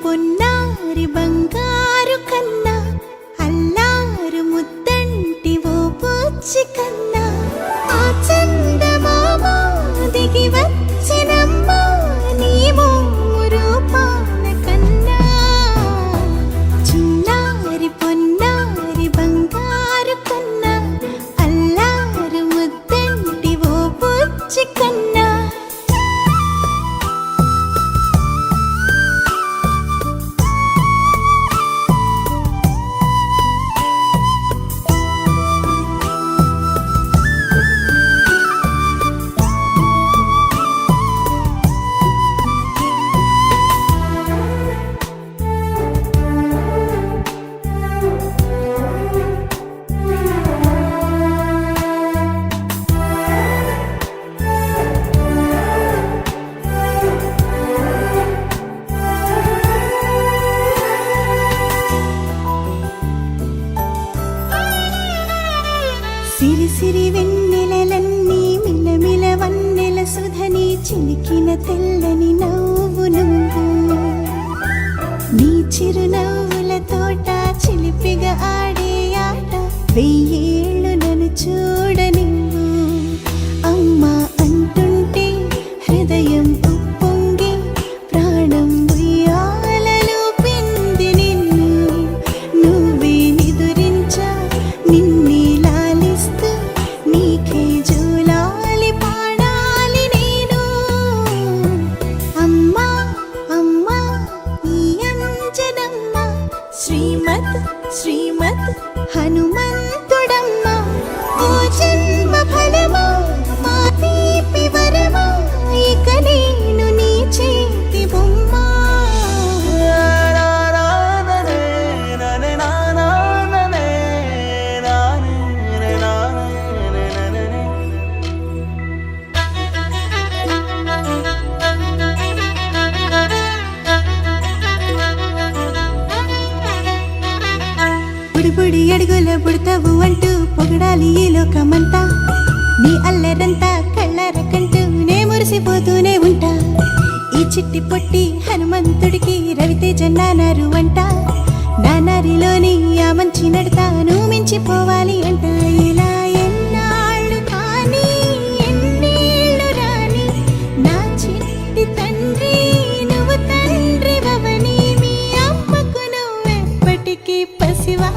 పొన్నారి బంగారు కన్నా అల్లారు ముద్దంటి ఓ పూచి కన్నా ఆ చందమామ దిగి వచ్చినమ్మా నీ మోము రూపాన కన్నా చిన్నారి పొన్నారి బంగారు కన్నా అల్లారు ముద్దంటి ఓ పూచి కన్నా సిరి సిరి వెన్నెలలన్నీ మిలమిల వన్నెల సుధని చిలికిన తెల్లని నవ్వు నువ్వు నీ చిరునవ్వుల తోట చిలిపిగా ఆడే ఆట వెయ్యేళ్ళు నన్ను చూడ నువ్వు అమ్మా అంటుంటే హృదయం ఉప్పొంగి ప్రాణం ఉయ్యాలలో పిండి నిన్ను నువ్వే నిదురించా నిన్నే నీకే జూలాలి పాడాలి నేను అమ్మా అమ్మా ఈ అంజనమ్మ శ్రీమత్ శ్రీమత్ హనుమంతుడమ్మ ఓ జన్మ ఫలమా మా తీపి వరమా ఇక నేను నీ చేతి బొమ్మ బుడి అడుగుల బుడతావు అంటూ పొగడాలి ఈ లోకమంతా నీ అల్లరంతా కళ్ళరకంటూ నే మురిసిపోతూనే ఉంటా ఈ చిట్టి పొట్టి హనుమంతుడికి రవితేజ నానారు అంట నానారిలోని ఆ మంచి నడతాను మించిపోవాలి అంట ఇలా ఎన్నాళ్ళు కానీ ఎన్నేళ్ళు రాని నా చిట్టి తండ్రి నువ్వు తండ్రి వవని మీ అమ్మకు నువ్వెప్పటికీ పసివా